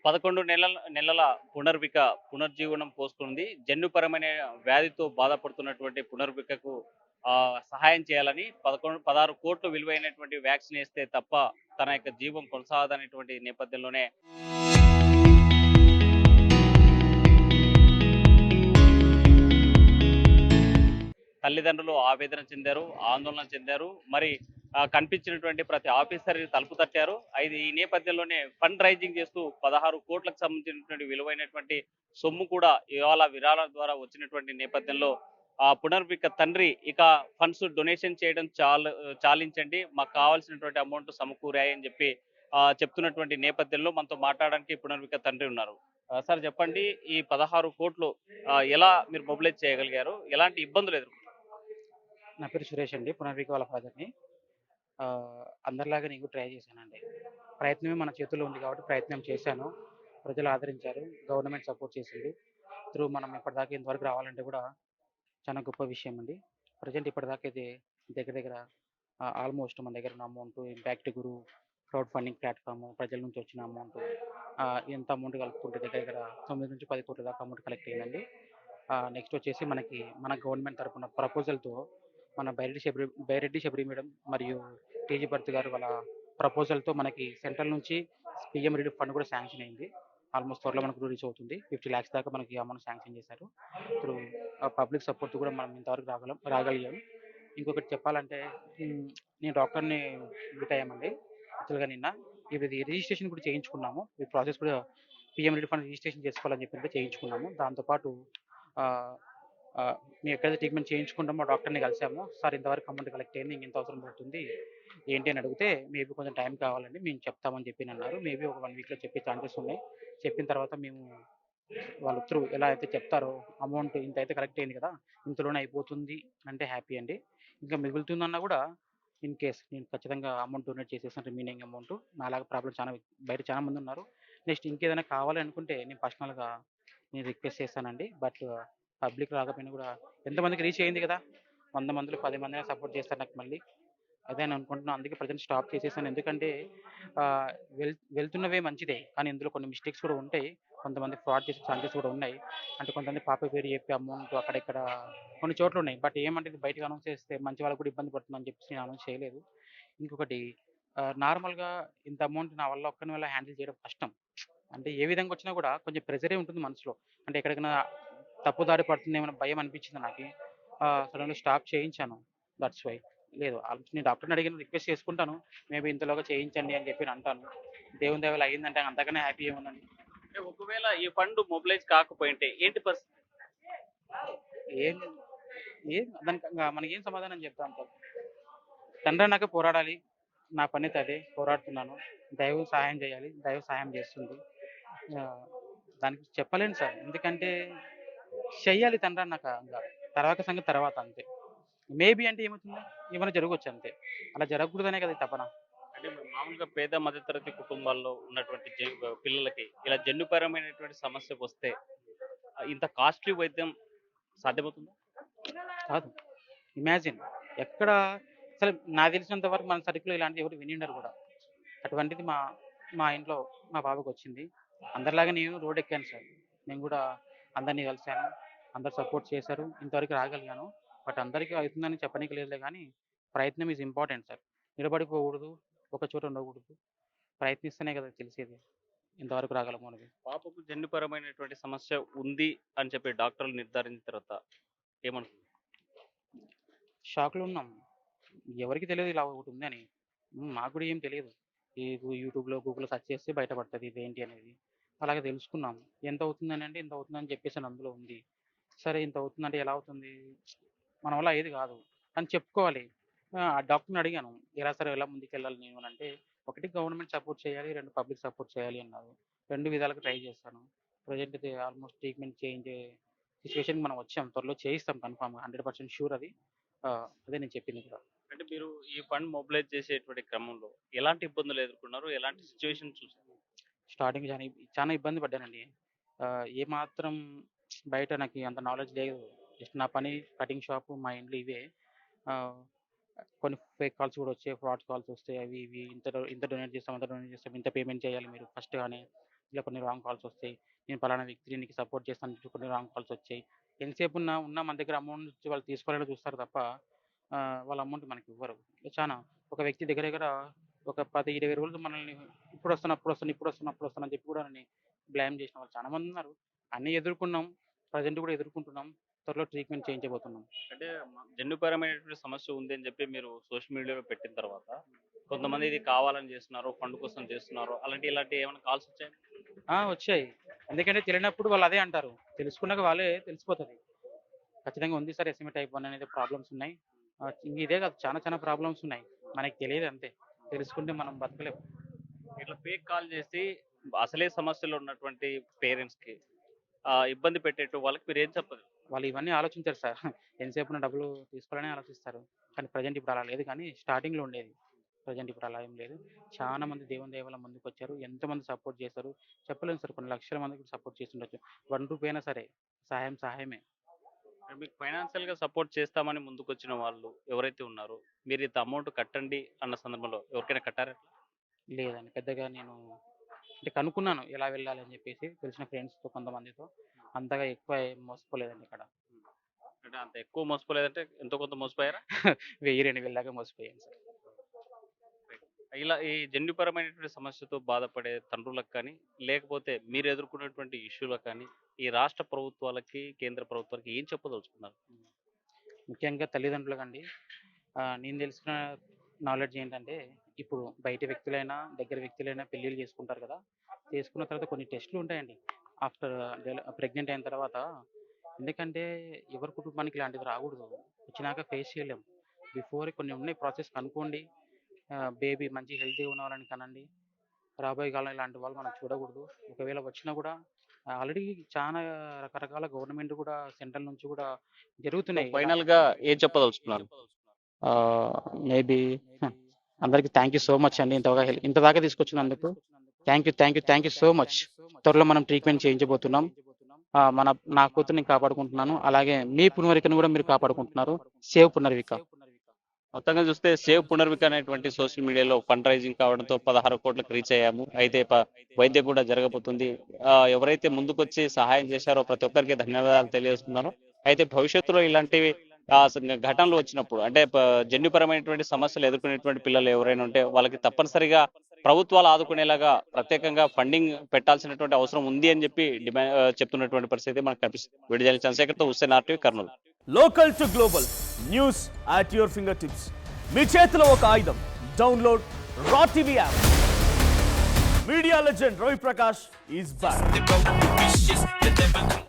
11 నెలల పునర్జీవనం పోసుకుంది. జన్యుపరమైన వ్యాధితో బాధపడుతున్నటువంటి పునర్వికకు సహాయం చేయాలని 16,00,00,000 విలువైనటువంటి వ్యాక్సిన్ ఏస్తే తప్ప తన యొక్క జీవం కొనసాగదనేటువంటి నేపథ్యంలోనే తల్లిదండ్రులు ఆవేదన చెందారు, ఆందోళన చెందారు. మరి కనిపించినటువంటి ప్రతి ఆఫీసర్ తలుపు తట్టారు. ఈ నేపథ్యంలోనే ఫండ్ రైజింగ్ చేస్తూ 16,00,00,000కు సంబంధించినటువంటి విలువైనటువంటి సొమ్ము కూడా ఇవాళ విరాళాల ద్వారా వచ్చినటువంటి నేపథ్యంలో పునర్విక తండ్రి ఇక ఫండ్స్ డొనేషన్ చేయడం చాలించండి. మాకు కావాల్సినటువంటి అమౌంట్ సమకూరాయని చెప్పి చెప్తున్నటువంటి నేపథ్యంలో మనతో మాట్లాడడానికి పునర్విక తండ్రి ఉన్నారు. సార్ చెప్పండి, ఈ 16,00,00,000 ఎలా మీరు మొబిలైజ్ చేయగలిగారు? ఎలాంటి ఇబ్బందులు ఎదుర్కొన్నారు? నా పేరు సురేష్ అండి. పునర్విక వాళ్ళ ఫాదర్‌ని. అందరిలాగా నేను కూడా ట్రై చేశానండి. ప్రయత్నమే మన చేతుల్లో ఉంది కాబట్టి ప్రయత్నం చేశాను. ప్రజలు ఆదరించారు. గవర్నమెంట్ సపోర్ట్ చేసింది. మనం ఇప్పటిదాకా ఇంతవరకు రావాలంటే కూడా చాలా గొప్ప విషయం అండి. ప్రెజెంట్ ఇప్పటిదాకా అయితే దగ్గర దగ్గర ఆల్మోస్ట్ మన దగ్గర ఉన్న అమౌంట్ ఇంపాక్ట్ గురు క్రౌడ్ ఫండింగ్ ప్లాట్‌ఫార్మ్ ప్రజల నుంచి వచ్చిన అమౌంట్ ఎంత అమౌంట్ కలుపుకుంటే దగ్గర దగ్గర 9-10 కోట్ల దాకా అమౌంట్ కలెక్ట్ అయిందండి. నెక్స్ట్ వచ్చేసి మన గవర్నమెంట్ తరపున ప్రపోజల్‌తో మన బైరెడ్డి శబరి మేడం మరియు టీజీ భరత్ గారు వాళ్ళ ప్రపోజల్‌తో మనకి సెంట్రల్ నుంచి పీఎం రిలీఫ్ ఫండ్ కూడా శాంక్షన్ అయింది. ఆల్మోస్ట్ త్వరలో మనకు రిలీజ్ అవుతుంది. 50,00,000 దాకా మనకి అమౌంట్ శాంక్షన్ చేశారు. త్రూ పబ్లిక్ సపోర్ట్ కూడా మనం ఇంతవరకు రాగలిగాం. ఇంకొకటి చెప్పాలంటే నేను డాక్టర్‌ని మీట్ అయ్యామండి. యాక్చువల్‌గా నిన్న. ఇది రిజిస్ట్రేషన్ కూడా చేయించుకున్నాము. ఈ ప్రాసెస్ కూడా పీఎం రిలీఫ్ ఫండ్ రిజిస్ట్రేషన్ చేసుకోవాలని చెప్పి చేయించుకున్నాము. దాంతో పాటు ఆహ్, మేము ఎక్కడైతే ట్రీట్మెంట్ చేయించుకుంటామో డాక్టర్‌ని కలిసాము. సార్ ఇంతవరకు అమౌంట్ కలెక్ట్ అయింది. ఇంత అవసరం పడుతుంది. ఏంటి అని అడిగితే మేబీ కొంచెం టైం కావాలండి. మేము చెప్తామని చెప్పి మేబీ ఒక 1 వీక్‌లో చెప్పే ఛాన్సెస్ ఉన్నాయి. చెప్పిన తర్వాత మేము వాళ్ళు ఎలా అయితే చెప్తారో అమౌంట్ ఇంతైతే కలెక్ట్ అయింది కదా! ఇంతలోనే అయిపోతుంది అంటే హ్యాపీ అండి. ఇంకా మిగులుతుందన్నా కూడా ఇన్ కేస్ నేను ఖచ్చితంగా అమౌంట్ డొనేట్ చేసేసాను రిమైనింగ్ అమౌంట్. నాలాగా ప్రాబ్లమ్ బయట చాలా మందున్నారు. నెక్స్ట్ ఇంకేదైనా కావాలి అనుకుంటే నేను పర్సనల్‌గా రిక్వెస్ట్ చేస్తానండి. బట్ పబ్లిక్ రాకపోయినా కూడా ఎంతమందికి రీచ్ అయింది కదా! 100 మందిలో 10 మందైనా సపోర్ట్ చేస్తారు నాకు మళ్ళీ. అదే అని అనుకుంటున్నాను. అందుకే ప్రెజెంట్ స్టాప్ చేసేసాను. ఎందుకంటే ఆహ్, వెళ్తున్నవే మంచిదే. కానీ ఇందులో కొన్ని మిస్టేక్స్ కూడా ఉంటాయి. కొంతమంది ఫ్రాడ్ చేసే ఛాన్సెస్ కూడా ఉన్నాయి. అంటే కొంతమంది పాప పేరు చెప్పి అమౌంట్ అక్కడ ఇక్కడ కొన్ని చోట్ల ఉన్నాయి. బట్ ఏమంటే ఇది బయటకి అనౌన్స్ చేస్తే మంచి వాళ్ళకి కూడా ఇబ్బంది పడుతుందని చెప్పేసి నేను అనౌన్స్ చేయలేదు. ఇంకొకటి నార్మల్‌గా ఇంత అమౌంట్ నా వల్ల ఒక్కని వల్ల హ్యాండిల్ చేయడం కష్టం. అంటే ఏ విధంగా వచ్చినా కూడా కొంచెం ప్రెషరే ఉంటుంది మనసులో. అంటే ఎక్కడికైనా తప్పుదారి పడుతుందేమో భయం అనిపించింది నాకి. సడెన్‌గా స్టాప్ చేయించాను. That's why. లేదు ఆల్మోస్ట్ నేను డాక్టర్‌ని అడిగిన రిక్వెస్ట్ చేసుకుంటాను. మేబీ ఇంతలోగా చేయించండి అని చెప్పి అంటాను. దేవుని దయ వల్ల అయిందంటే అంతకన్నా హ్యాపీ ఏముందండి. అంటే ఒకవేళ ఈ ఫండ్ మొబిలైజ్ కాకపోయింటే ఏంటి పరిస్థితి? ఏం ఏం దానికి మనకేం సమాధానం చెప్తాం చెప్పు. తండ్రన్నాక పోరాడాలి. నా పనైతే అదే. పోరాడుతున్నాను. దైవం సహాయం చేయాలి. దైవం సహాయం చేస్తుంది. ఆహ్, దానికి చెప్పలేను సార్. ఎందుకంటే చెయ్యాలి తండ్రన్నాక తర్వాత సంగతి తర్వాత అంతే. మేబీ అంటే ఏమవుతుంది? ఏమైనా జరగొచ్చు అంతే. అలా జరగకూడదనే కదా ఈ తపన. అంటే ఇప్పుడు మామూలుగా పేద మధ్యతరగతి కుటుంబాల్లో ఉన్నటువంటి పిల్లలకి ఇలా జన్యుపరమైనటువంటి సమస్యకొస్తే ఇంత కాస్ట్‌లీ వైద్యం సాధ్యమవుతుందా? కాదు. ఇమాజిన్ ఎక్కడ అసలు నాకు తెలిసినంత వరకు మన సర్కిల్‌లో ఇలాంటివి ఎవరు వినుండరు కూడా. అటువంటిది మా మా ఇంట్లో మా బాబుకొచ్చింది. అందరిలాగా నేను రోడ్డెక్కాను సార్. నేను కూడా అందరిని కలిసాను. అందరూ సపోర్ట్ చేశారు. ఇంతవరకు రాగలిగాను. బట్ అందరికీ అవుతుందని చెప్పనీకి లేదులే గానీ, ప్రయత్నం ఈజ్ ఇంపార్టెంట్ సార్. నిలబడిపోకూడదు. ఒక చోట ఉండకూడదు. ప్రయత్నిస్తేనే కదా తెలిసేది. ఎంతవరకు రాగలము అనేది. పాపకు జన్యుపరమైనటువంటి సమస్య ఉంది అని చెప్పి డాక్టర్లు నిర్ధారించిన తర్వాత ఏమనుకున్నారు? షాక్‌లో ఉన్నాం. ఎవరికీ తెలీదు ఇలా ఒకటుందని. మాకు కూడా ఏం తెలీదు. ఈ యూట్యూబ్‌లో, గూగుల్‌లో సెర్చ్ చేస్తే బయటపడతది ఇదేంటి అనేది. అలాగే తెలుసుకున్నాం. ఎంత అవుతుందనంటే ఇంత అవుతుందని చెప్పేసని అందులో ఉంది. సరే ఇంత అవుతుందంటే ఎలా అవుతుంది? మన వల్ల అయ్యేది కాదు. అని చెప్పుకోవాలి. ఆ డాక్టర్‌ని అడిగాను. ఎలా ముందుకెళ్ళాలి నేను అనంటే, ఒకటి గవర్నమెంట్ సపోర్ట్ చేయాలి. 2 పబ్లిక్ సపోర్ట్ చేయాలి అన్నారు. 2 విధాలుగా ట్రై చేశాను. ప్రెజెంట్ అయితే ఆల్మోస్ట్ ట్రీట్మెంట్ చేయించే సిట్యుయేషన్‌కి మనం వచ్చాం. త్వరలో చేయిస్తాం కన్ఫర్మ్‌గా 100% ష్యూర్ అది. అదే నేను చెప్పింది కూడా. అంటే మీరు ఈ ఫండ్ మొబిలైజ్ చేసేటువంటి క్రమంలో ఎలాంటి ఇబ్బందులు ఎదుర్కొన్నారు? ఎలాంటి సిట్యుయేషన్ చూసారు? స్టార్టింగ్ చానా ఇబ్బంది పడ్డానండి. ఏమాత్రం బయట నాకి అంత నాలెడ్జ్ లేదు. జస్ట్ నా పని కటింగ్ షాపు, మా ఇండ్లు ఇవే. ఆహ్, కొన్ని ఫేక్ కాల్స్ కూడా వచ్చాయి. ఫ్రాడ్ కాల్స్ వస్తాయి. అవి ఇవి ఇంత డొనేట్ చేస్తాం, అంత డొనేట్ చేస్తాం, ఇంత పేమెంట్ చేయాలి మీరు ఫస్ట్ అని. ఇలా కొన్ని రాంగ్ కాల్స్ వస్తాయి. నేను పలానా వ్యక్తిని నీకు సపోర్ట్ చేస్తాను చెప్పి కొన్ని రాంగ్ కాల్స్ వచ్చాయి. ఎంతసేపు ఉన్న మన దగ్గర అమౌంట్ నుంచి వాళ్ళు తీసుకోవాలని చూస్తారు తప్ప వాళ్ళ అమౌంట్ మనకి ఇవ్వరు. చాలా ఒక వ్యక్తి దగ్గర దగ్గర ఒక 10, 20 రోజులు మనల్ని ఇప్పుడు వస్తాను అని చెప్పి కూడా నన్ను బ్లేమ్ చేసిన వాళ్ళు చాలా మంది ఉన్నారు. అన్నీ ఎదుర్కొన్నాం. ప్రజెంట్ కూడా ఎదుర్కొంటున్నాం. త్వరలో ట్రీట్మెంట్ చేయించబోతున్నాం. అంటే జన్యుపరమైనటువంటి సమస్య ఉంది అని చెప్పి మీరు సోషల్ మీడియాలో పెట్టిన తర్వాత కొంతమంది ఇది కావాలని చేస్తున్నారు, ఫండ్ కోసం చేస్తున్నారు, ఇలాంటి ఏమైనా కాల్స్ వచ్చాయి? వచ్చాయి. ఎందుకంటే తెలియనప్పుడు వాళ్ళు అదే అంటారు. తెలుసుకున్నాక వాళ్ళే తెలిసిపోతది. ఖచ్చితంగా ఉంది సార్ ఎస్ఎంఏ టైప్ 1 అనేది ప్రాబ్లమ్స్ ఉన్నాయి. ఇంక ఇదే కాదు చాలా ప్రాబ్లమ్స్ ఉన్నాయి. మనకి తెలియదు అంతే. తెలుసుకుంటే మనం బతకలేం. ఇట్లా ఫేక్ కాల్ చేసి అసలే సమస్యలో ఉన్నటువంటి పేరెంట్స్కి ఇబ్బంది పెట్టేట్టు వాళ్ళకి మీరు ఏం చెప్పదు? వాళ్ళు ఇవన్నీ ఆలోచించరు సార్. ఎంతసేపున డబ్బులు తీసుకోవాలనే ఆలోచిస్తారు. కానీ ప్రెజెంట్ ఇప్పుడు అలా లేదు కానీ స్టార్టింగ్‌లో ఉండేది. ప్రెజెంట్ ఇప్పుడు అలా ఏం లేదు. చాలా మంది దేవుని దయ వల్ల ముందుకొచ్చారు. ఎంతమంది సపోర్ట్ చేశారు. చెప్పలేము సార్ కొన్ని లక్షల మందికి సపోర్ట్ చేసుండొచ్చు. ₹1 అయినా సరే సహాయమే. మీకు ఫైనాన్షియల్‌గా సపోర్ట్ చేస్తామని ముందుకొచ్చిన వాళ్ళు ఎవరైతే ఉన్నారో, మీరు ఇంత అమౌంట్ కట్టండి అన్న సందర్భంలో ఎవరికైనా కట్టారా? లేదండి. పెద్దగా నేను అంటే కనుక్కున్నాను ఎలా వెళ్ళాలి అని చెప్పేసి తెలిసిన ఫ్రెండ్స్‌తో కొంతమందితో. అంతగా ఎక్కువ ఏం మోసపోలేదండి ఇక్కడ. అంటే అంత ఎక్కువ మోసపోలేదంటే ఎంతో కొంత మోసపోయారా? 1000, 2000 దాకా మోసపోయాను సార్. ఇలా ఈ జన్యుపరమైనటువంటి సమస్యతో బాధపడే తండ్రులకు కానీ, లేకపోతే మీరు ఎదుర్కొన్నటువంటి ఇష్యూలకు కానీ, ఈ రాష్ట్ర ప్రభుత్వాలకి, కేంద్ర ప్రభుత్వాలకి ఏం చెప్పదలుచుకున్నారు? ముఖ్యంగా తల్లిదండ్రులకండి నేను తెలుసుకున్న నాలెడ్జ్ ఏంటంటే ఇప్పుడు బయట వ్యక్తులైనా, దగ్గర వ్యక్తులైనా పెళ్ళిళ్ళు చేసుకుంటారు కదా! చేసుకున్న తర్వాత కొన్ని టెస్ట్‌లు ఉంటాయండి. ఆఫ్టర్ ప్రెగ్నెంట్ అయిన తర్వాత. ఎందుకంటే ఎవరి కుటుంబానికి ఇలాంటిది రాకూడదు. వచ్చినాక ఫేస్ చేయలేం. బిఫోరే కొన్ని ఉన్నాయి ప్రాసెస్ కనుక్కోండి. బేబీ మంచి హెల్తీగా ఉన్న వాళ్ళని కనండి. రాబోయే కాలంలో ఇలాంటి వాళ్ళు మనం చూడకూడదు. ఒకవేళ వచ్చినా కూడా ఆల్రెడీ చాలా రకరకాల గవర్నమెంట్ కూడా సెంట్రల్ నుంచి కూడా జరుగుతున్నాయి. ఫైనల్‌గా ఏం చెప్పదలుచుకున్నారు? మేబీ అందరికి థ్యాంక్ యూ సో మచ్ అండి. ఇంత దాకా తీసుకొచ్చినందుకు థ్యాంక్ యూ సో మచ్. త్వరలో మనం ట్రీట్మెంట్ చేయించబోతున్నాం. నా కూతుర్ని కాపాడుకుంటున్నాను. అలాగే మీ పునర్వికను కూడా మీరు కాపాడుకుంటున్నారు. సేవ్ పునర్విక. మొత్తంగా చూస్తే సేవ్ పునర్విక అనేటువంటి సోషల్ మీడియాలో ఫండ్ రైజింగ్ కావడంతో 16 కోట్లకు రీచ్ అయ్యాము. అయితే వైద్యం కూడా జరగబోతుంది. ఎవరైతే ముందుకొచ్చి సహాయం చేశారో ప్రతి ఒక్కరికి ధన్యవాదాలు తెలియజేస్తున్నాను. అయితే భవిష్యత్తులో ఇలాంటివి ఘటనలు వచ్చినప్పుడు అంటే జన్యుపరమైనటువంటి సమస్యలు ఎదుర్కొనేటువంటి పిల్లలు ఎవరైనా ఉంటే వాళ్ళకి తప్పనిసరిగా ప్రభుత్వాలు ఆదుకునేలాగా ప్రత్యేకంగా ఫండింగ్ పెట్టాల్సినటువంటి అవసరం ఉంది అని చెప్పి చెప్తున్నటువంటి పరిస్థితి మనకు కనిపిస్తుంది. విడుదల చంద్రశేఖర్తో Hussain RTV Kurnool. Local to global news at your finger tips. మీ చేతిలో ఒక ఆయుధం. Download raw TV app. Media legend Ravi Prakash is back.